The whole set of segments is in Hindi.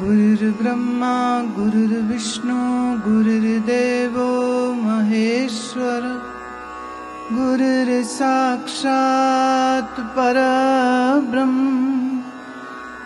गुरुर्ब्रह्मा गुरुर्विष्णु गुरुर्देवो महेश्वर गुरुर्साक्षात् परब्रह्म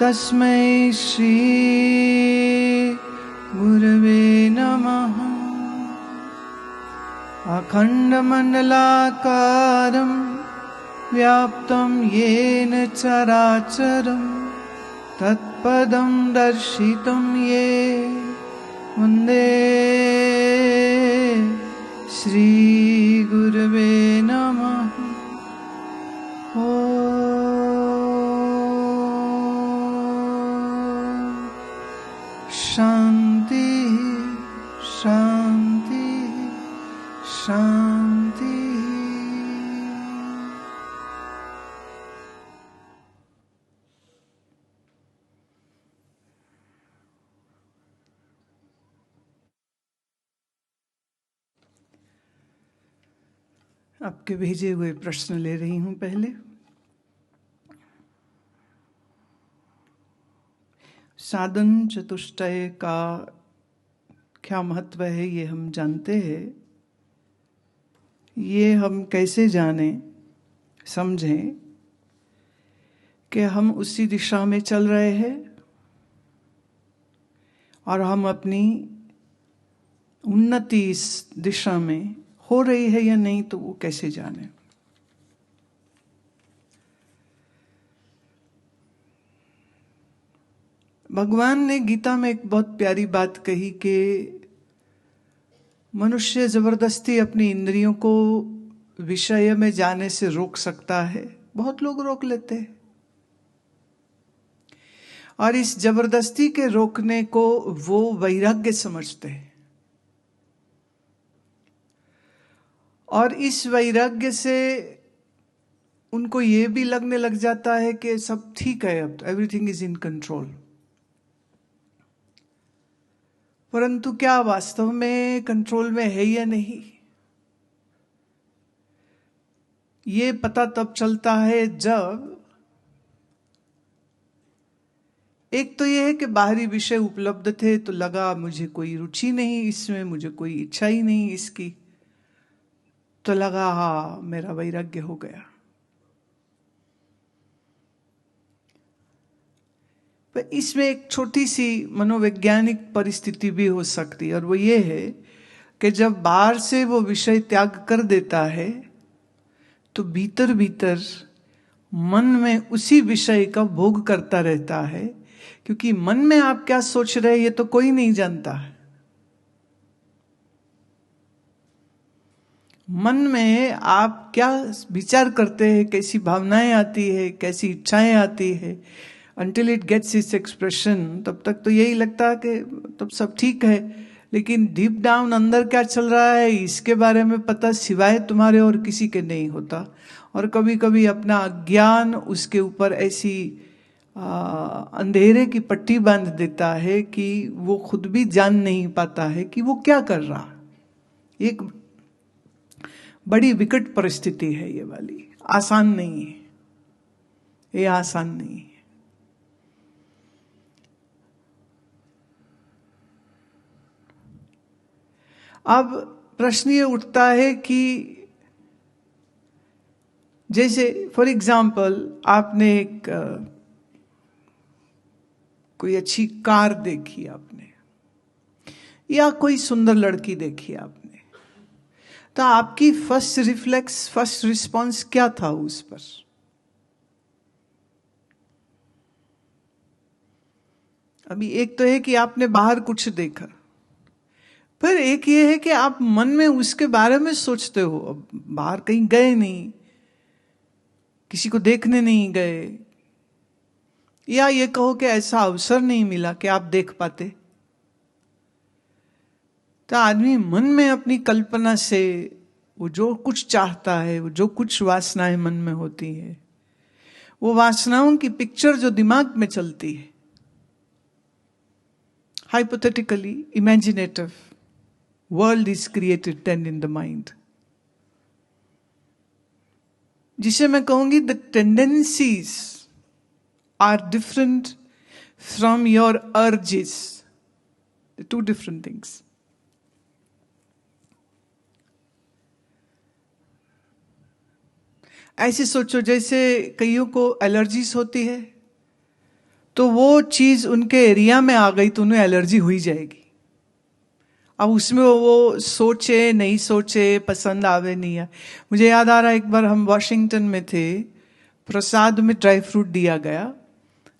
तस्मै श्री गुरवे नमः। अखण्डमण्डलाकारं व्याप्तं येन चराचरं तत्पदं दर्शितं ये वन्दे श्रीगुरवे नमः। शांति शांति शांति। आपके भेजे हुए प्रश्न ले रही हूं। पहले साधन चतुष्टय का क्या महत्व है ये हम जानते हैं। ये हम कैसे जानें समझें कि हम उसी दिशा में चल रहे हैं और हम अपनी उन्नति इस दिशा में हो रही है या नहीं, तो वो कैसे जाने। भगवान ने गीता में एक बहुत प्यारी बात कही कि मनुष्य जबरदस्ती अपनी इंद्रियों को विषय में जाने से रोक सकता है। बहुत लोग रोक लेते हैं और इस जबरदस्ती के रोकने को वो वैराग्य समझते हैं और इस वैराग्य से उनको ये भी लगने लग जाता है कि सब ठीक है, अब तो एवरीथिंग इज इन कंट्रोल। परंतु क्या वास्तव में कंट्रोल में है या नहीं, ये पता तब चलता है जब एक तो ये है कि बाहरी विषय उपलब्ध थे तो लगा मुझे कोई रुचि नहीं इसमें, मुझे कोई इच्छा ही नहीं इसकी, तो लगा हाँ मेरा वैराग्य हो गया। पर इसमें एक छोटी सी मनोवैज्ञानिक परिस्थिति भी हो सकती है और वो ये है कि जब बाहर से वो विषय त्याग कर देता है तो भीतर भीतर मन में उसी विषय का भोग करता रहता है, क्योंकि मन में आप क्या सोच रहे हैं ये तो कोई नहीं जानता है। मन में आप क्या विचार करते हैं, कैसी भावनाएं आती है, कैसी इच्छाएं आती है, until it gets its expression, तब तक तो यही लगता है कि तब सब ठीक है, लेकिन डीप डाउन अंदर क्या चल रहा है इसके बारे में पता सिवाय तुम्हारे और किसी के नहीं होता। और कभी कभी अपना अज्ञान उसके ऊपर ऐसी अंधेरे की पट्टी बांध देता है कि वो खुद भी जान नहीं पाता है कि वो क्या कर रहा। एक बड़ी विकट परिस्थिति है ये वाली, आसान नहीं है, ये आसान नहीं है। अब प्रश्न ये उठता है कि जैसे फॉर एग्जाम्पल आपने एक कोई अच्छी कार देखी आपने, या कोई सुंदर लड़की देखी आपने, तो आपकी फर्स्ट रिफ्लेक्स, फर्स्ट रिस्पॉन्स क्या था उस पर? अभी एक तो है कि आपने बाहर कुछ देखा, फिर एक ये है कि आप मन में उसके बारे में सोचते हो। अब बाहर कहीं गए नहीं, किसी को देखने नहीं गए, या ये कहो कि ऐसा अवसर नहीं मिला कि आप देख पाते, तो आदमी मन में अपनी कल्पना से वो जो कुछ चाहता है, वो जो कुछ वासनाएं मन में होती है, वो वासनाओं की पिक्चर जो दिमाग में चलती है, hypothetically imaginative, world is created then in the mind, जिसे मैं कहूंगी the tendencies are different from your urges, to different things. ऐसे सोचो जैसे कईयों को एलर्जीज होती है, तो वो चीज उनके एरिया में आ गई तो उन्हें एलर्जी हो ही जाएगी. अब उसमें वो सोचे नहीं सोचे, पसंद आवे नहीं आए. मुझे याद आ रहा है एक बार हम वॉशिंगटन में थे, प्रसाद में ड्राई फ्रूट दिया गया.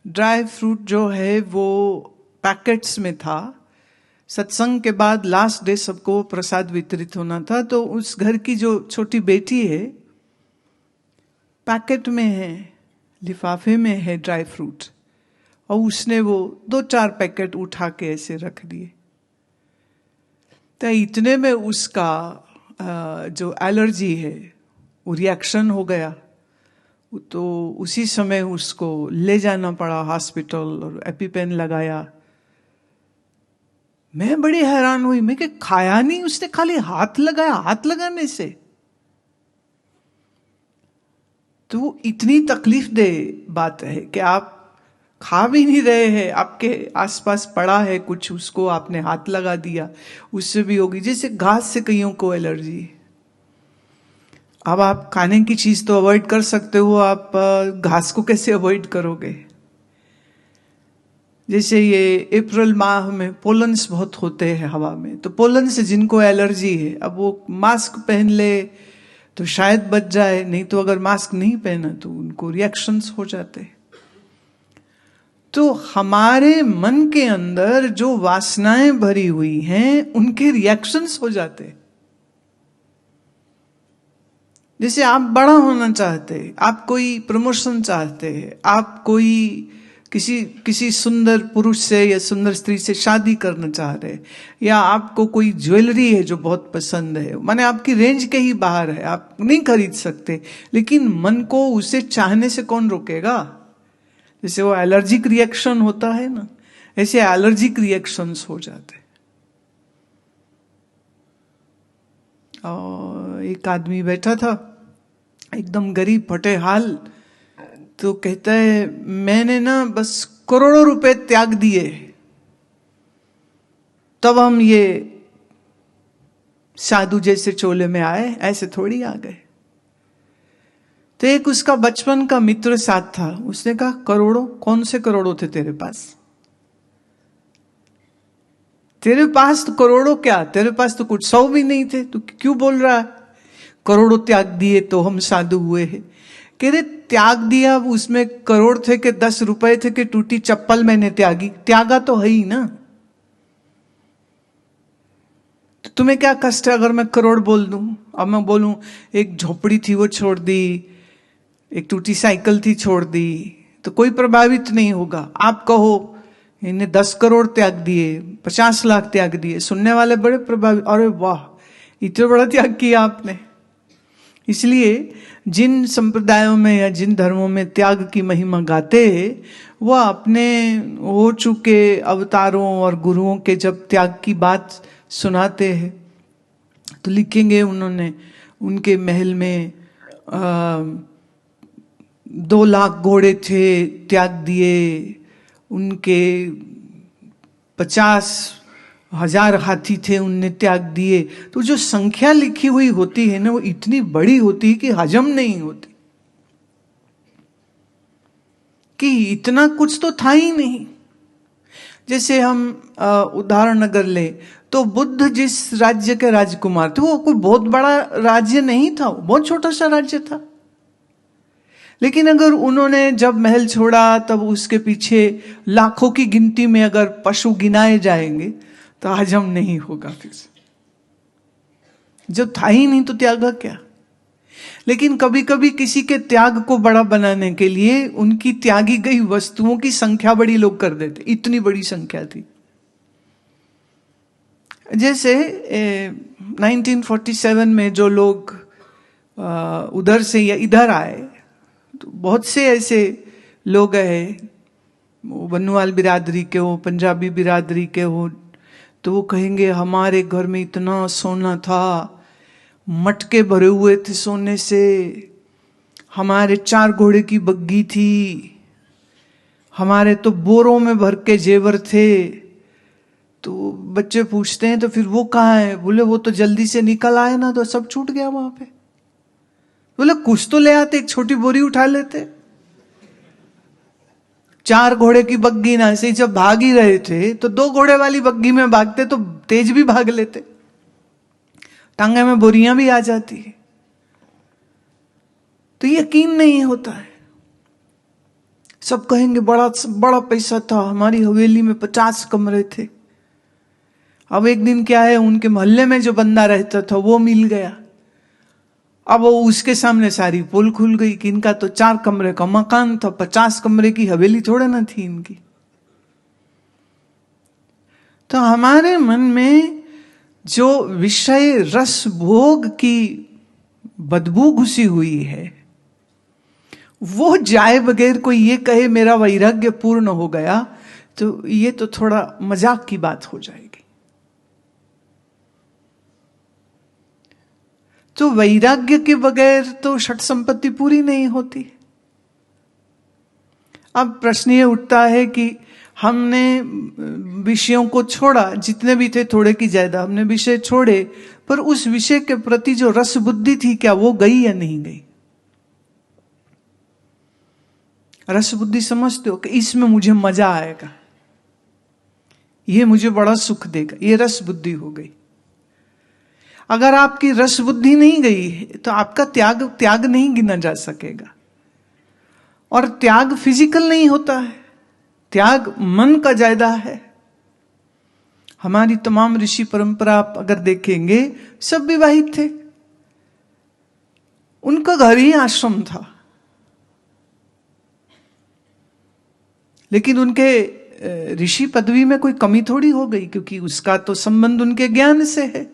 ड्राई फ्रूट जो है वो पैकेट्स में था. सत्संग के बाद लास्ट डे सबको प्रसाद वितरित होना था, तो उस घर की जो छोटी बेटी है, पैकेट में है, लिफाफे में है ड्राई फ्रूट, और उसने वो 2-4 पैकेट उठा के ऐसे रख दिए. तो इतने में उसका जो एलर्जी है वो रिएक्शन हो गया. तो उसी समय उसको ले जाना पड़ा हॉस्पिटल और एपिपेन लगाया. मैं बड़ी हैरान हुई, मैं कि खाया नहीं, उसने खाली हाथ लगाया. हाथ लगाने से तो इतनी तकलीफ दे बात है कि आप खा भी नहीं रहे हैं, आपके आसपास पड़ा है कुछ, उसको आपने हाथ लगा दिया, उससे भी होगी. जैसे घास से कईयों को एलर्जी. अब आप खाने की चीज तो अवॉइड कर सकते हो, आप घास को कैसे अवॉइड करोगे? जैसे ये अप्रैल माह में पोलन्स बहुत होते हैं हवा में, तो पोलन से जिनको एलर्जी है, अब वो मास्क पहन ले तो शायद बच जाए, नहीं तो अगर मास्क नहीं पहना तो उनको रिएक्शंस हो जाते हैं. तो हमारे मन के अंदर जो वासनाएं भरी हुई हैं उनके रिएक्शंस हो जाते हैं. जैसे आप बड़ा होना चाहते हैं, आप कोई प्रमोशन चाहते हैं, आप कोई किसी सुंदर पुरुष से या सुंदर स्त्री से शादी करना चाह रहे हैं, या आपको कोई ज्वेलरी है जो बहुत पसंद है, माने आपकी रेंज के ही बाहर है, आप नहीं खरीद सकते, लेकिन मन को उसे चाहने से कौन रोकेगा? जैसे वो एलर्जिक रिएक्शन होता है ना, ऐसे एलर्जिक रिएक्शंस हो जाते. और एक आदमी बैठा था एकदम गरीब फटे हाल, तो कहता है मैंने ना बस करोड़ों रुपए त्याग दिए तब हम ये साधु जैसे चोले में आए, ऐसे थोड़ी आ गए. तो एक उसका बचपन का मित्र साथ था, उसने कहा करोड़ों? कौन से करोड़ों थे तेरे पास? तेरे पास तो करोड़ों क्या, तेरे पास तो कुछ 100 भी नहीं थे, तू क्यों बोल रहा है करोड़ों त्याग दिए तो हम साधु हुए हैं? कह रहे त्याग दिया, उसमें करोड़ थे कि 10 रुपए थे कि टूटी चप्पल मैंने त्यागी, त्यागा तो है ही ना. तो तुम्हें क्या कष्ट है अगर मैं करोड़ बोल दूं? अब मैं बोलूं एक झोपड़ी थी वो छोड़ दी, एक टूटी साइकिल थी छोड़ दी, तो कोई प्रभावित नहीं होगा. आप कहो इन्हें 10 करोड़ त्याग दिए, 50 लाख त्याग दिए, सुनने वाले बड़े प्रभावित, अरे वाह इतना बड़ा त्याग किया आपने. इसलिए जिन संप्रदायों में या जिन धर्मों में त्याग की महिमा गाते हैं, वह अपने हो चुके अवतारों और गुरुओं के जब त्याग की बात सुनाते हैं तो लिखेंगे उन्होंने उनके महल में 2 लाख घोड़े थे त्याग दिए, उनके 50,000 हाथी थे उनने त्याग दिए. तो जो संख्या लिखी हुई होती है ना, वो इतनी बड़ी होती है कि हजम नहीं होती, कि इतना कुछ तो था ही नहीं. जैसे हम उदाहरण अगर ले तो बुद्ध जिस राज्य के राजकुमार थे, वो कोई बहुत बड़ा राज्य नहीं था, बहुत छोटा सा राज्य था. लेकिन अगर उन्होंने जब महल छोड़ा तब उसके पीछे लाखों की गिनती में अगर पशु गिनाए जाएंगे तो हजम नहीं होगा. फिर जब था ही नहीं तो त्यागा क्या. लेकिन कभी कभी किसी के त्याग को बड़ा बनाने के लिए उनकी त्यागी गई वस्तुओं की संख्या बड़ी लोग कर देते, इतनी बड़ी संख्या थी. जैसे 1947 में जो लोग उधर से या इधर आए, तो बहुत से ऐसे लोग हैं, वो बन्नुआल बिरादरी के हो, पंजाबी बिरादरी के हो, तो वो कहेंगे हमारे घर में इतना सोना था, मटके भरे हुए थे सोने से, हमारे 4 घोड़े की बग्गी थी, हमारे तो बोरों में भर के जेवर थे। तो बच्चे पूछते हैं तो फिर वो कहाँ है? बोले वो तो जल्दी से निकल आए ना, तो सब छूट गया वहां पे। बोले कुछ तो ले आते, एक छोटी बोरी उठा लेते। 4 घोड़े की बग्गी ना, से जब भाग ही रहे थे तो 2 घोड़े वाली बग्गी में भागते तो तेज भी भाग लेते, टांगे में बोरियां भी आ जाती है। तो यकीन नहीं होता है। सब कहेंगे बड़ा बड़ा पैसा था, हमारी हवेली में 50 कमरे थे। अब एक दिन क्या है, उनके मोहल्ले में जो बंदा रहता था वो मिल गया। अब वो उसके सामने सारी पोल खुल गई कि इनका तो 4 कमरे का मकान था, 50 कमरे की हवेली थोड़े ना थी इनकी। तो हमारे मन में जो विषय रस भोग की बदबू घुसी हुई है, वो जाए बगैर कोई ये कहे मेरा वैराग्य पूर्ण हो गया, तो ये तो थोड़ा मजाक की बात हो जाएगी। तो वैराग्य के बगैर तो षट संपत्ति पूरी नहीं होती। अब प्रश्न ये उठता है कि हमने विषयों को छोड़ा, जितने भी थे थोड़े की ज्यादा हमने विषय छोड़े, पर उस विषय के प्रति जो रस बुद्धि थी, क्या वो गई या नहीं गई? रस बुद्धि समझते हो कि इसमें मुझे मजा आएगा, ये मुझे बड़ा सुख देगा, ये रस बुद्धि हो गई। अगर आपकी रस बुद्धि नहीं गई तो आपका त्याग नहीं गिना जा सकेगा। और त्याग फिजिकल नहीं होता है, त्याग मन का ज्यादा है। हमारी तमाम ऋषि परंपरा आप अगर देखेंगे, सब विवाहित थे, उनका घर ही आश्रम था, लेकिन उनके ऋषि पदवी में कोई कमी थोड़ी हो गई, क्योंकि उसका तो संबंध उनके ज्ञान से है,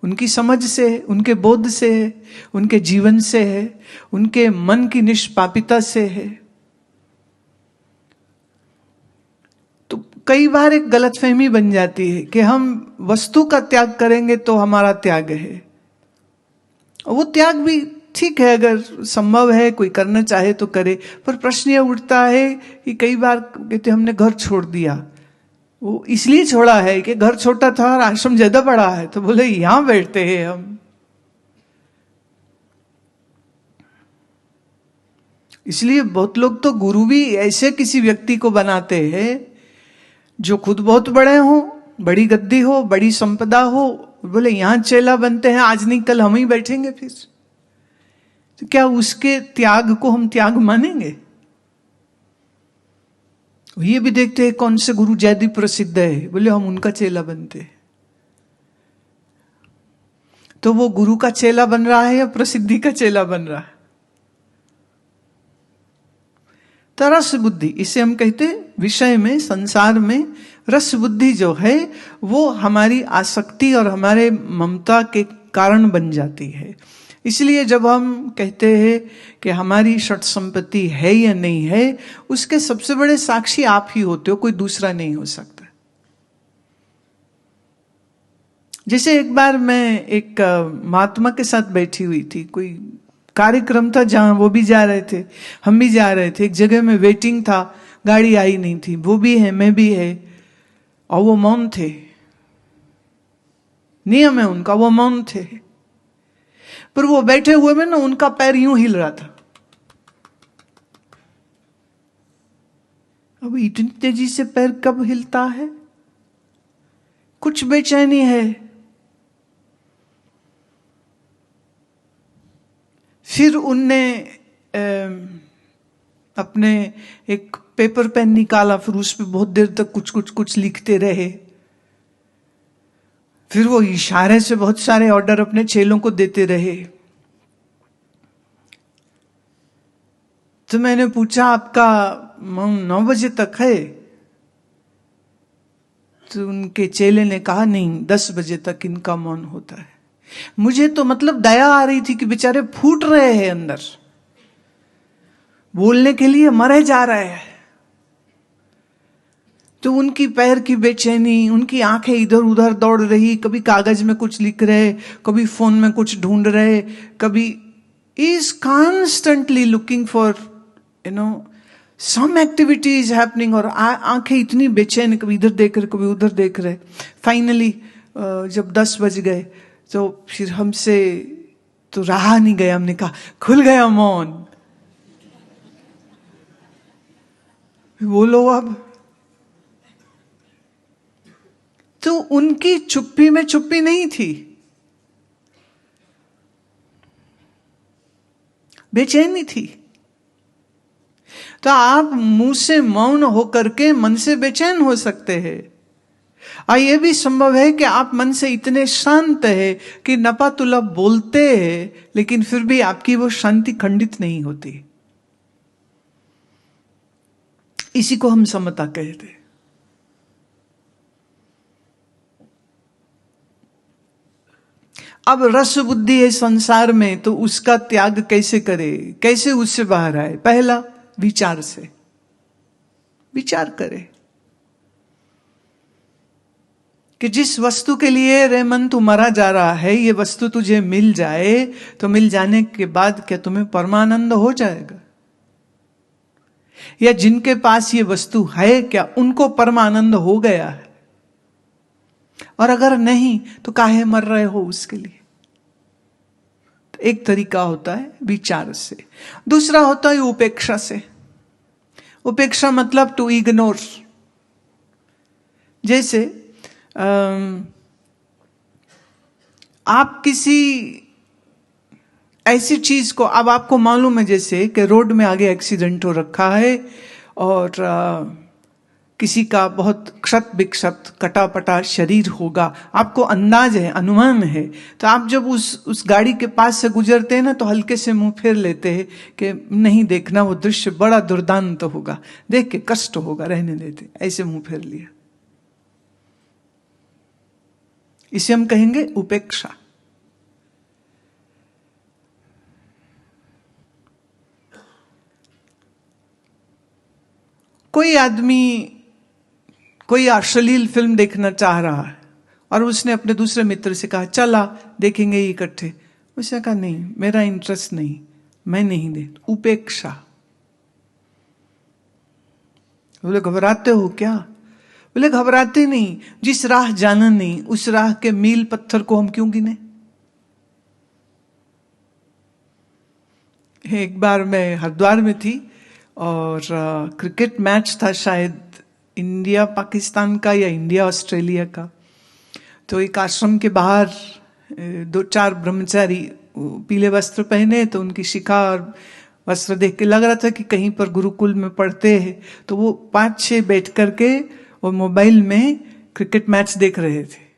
उनकी समझ से है, उनके बोध से है, उनके जीवन से है, उनके मन की निष्पापिता से है। तो कई बार एक गलतफहमी बन जाती है कि हम वस्तु का त्याग करेंगे तो हमारा त्याग है। वो त्याग भी ठीक है, अगर संभव है, कोई करना चाहे तो करे। पर प्रश्न यह उठता है कि कई बार कहते हमने घर छोड़ दिया, वो इसलिए छोड़ा है कि घर छोटा था और आश्रम ज्यादा बड़ा है, तो बोले यहां बैठते हैं हम। इसलिए बहुत लोग तो गुरु भी ऐसे किसी व्यक्ति को बनाते हैं जो खुद बहुत बड़े हो, बड़ी गद्दी हो, बड़ी संपदा हो, बोले यहां चेला बनते हैं, आज नहीं कल हम ही बैठेंगे फिर। तो क्या उसके त्याग को हम त्याग मानेंगे? ये भी देखते हैं कौन से गुरु ज्यादा प्रसिद्ध है, बोले हम उनका चेला बनते हैं। तो वो गुरु का चेला बन रहा है या प्रसिद्धि का चेला बन रहा है? तो रस बुद्धि, इसे हम कहते हैं विषय में, संसार में रस बुद्धि जो है वो हमारी आसक्ति और हमारे ममता के कारण बन जाती है। इसलिए जब हम कहते हैं कि हमारी षट संपत्ति है या नहीं है, उसके सबसे बड़े साक्षी आप ही होते हो, कोई दूसरा नहीं हो सकता। जैसे एक बार मैं एक महात्मा के साथ बैठी हुई थी, कोई कार्यक्रम था जहां वो भी जा रहे थे, हम भी जा रहे थे। एक जगह में वेटिंग था, गाड़ी आई नहीं थी, वो भी है मैं भी है, और वो मौन थे। नियम है उनका, वो मौन थे। पर वो बैठे हुए में ना उनका पैर यूं हिल रहा था। अब इतनी तेजी से पैर कब हिलता है? कुछ बेचैनी है। फिर उनने अपने एक पेपर पेन निकाला, फिर उस पर बहुत देर तक कुछ लिखते रहे। फिर वो इशारे से बहुत सारे ऑर्डर अपने चेलों को देते रहे। तो मैंने पूछा आपका मौन 9 बजे तक है? तो उनके चेले ने कहा नहीं, 10 बजे तक इनका मौन होता है। मुझे तो मतलब दया आ रही थी कि बेचारे फूट रहे हैं अंदर, बोलने के लिए मरे जा रहे हैं। तो उनकी पैर की बेचैनी, उनकी आंखें इधर उधर दौड़ रही, कभी कागज में कुछ लिख रहे, कभी फोन में कुछ ढूंढ रहे, कभी is constantly looking for some activity is happening, और आंखें इतनी बेचैन, कभी इधर देख रहे कभी उधर देख रहे। फाइनली जब 10 बज गए तो फिर हमसे तो रहा नहीं गया, हमने कहा खुल गया मौन, बोलो अब। तो उनकी चुप्पी में चुप्पी नहीं थी, बेचैनी थी। तो आप मुंह से मौन होकर के मन से बेचैन हो सकते हैं, और यह भी संभव है कि आप मन से इतने शांत है कि नपातुला बोलते हैं लेकिन फिर भी आपकी वो शांति खंडित नहीं होती। इसी को हम समता कहते हैं। अब रस बुद्धि है संसार में, तो उसका त्याग कैसे करे, कैसे उससे बाहर आए? पहला, विचार से। विचार करे कि जिस वस्तु के लिए रे मन तू मरा जा रहा है, ये वस्तु तुझे मिल जाए तो मिल जाने के बाद क्या तुम्हें परमानंद हो जाएगा? या जिनके पास ये वस्तु है क्या उनको परमानंद हो गया है? और अगर नहीं तो काहे मर रहे हो उसके लिए? तो एक तरीका होता है विचार से, दूसरा होता है उपेक्षा से। उपेक्षा मतलब टू इग्नोर। जैसे आप किसी ऐसी चीज को, अब आपको मालूम है जैसे कि रोड में आगे एक्सीडेंट हो रखा है और किसी का बहुत क्षत विक्षत कटा पटा शरीर होगा, आपको अंदाज है, अनुमान है, तो आप जब उस गाड़ी के पास से गुजरते हैं ना तो हल्के से मुंह फेर लेते हैं कि नहीं देखना, वो दृश्य बड़ा दुर्दांत होगा, देख के कष्ट होगा, रहने देते, ऐसे मुंह फेर लिया। इसे हम कहेंगे उपेक्षा। कोई आदमी कोई अश्लील फिल्म देखना चाह रहा है और उसने अपने दूसरे मित्र से कहा चला देखेंगे इकट्ठे। उसने कहा नहीं, मेरा इंटरेस्ट नहीं, मैं नहीं देख। उपेक्षा। बोले घबराते हो क्या? बोले घबराते नहीं, जिस राह जाना नहीं उस राह के मील पत्थर को हम क्यों गिने? एक बार मैं हरिद्वार में थी और क्रिकेट मैच था, शायद इंडिया पाकिस्तान का या इंडिया ऑस्ट्रेलिया का। तो एक आश्रम के बाहर 2-4 ब्रह्मचारी पीले वस्त्र पहने, तो उनकी शिखा और वस्त्र देख के लग रहा था कि कहीं पर गुरुकुल में पढ़ते हैं। तो वो 5-6 बैठ करके और मोबाइल में क्रिकेट मैच देख रहे थे।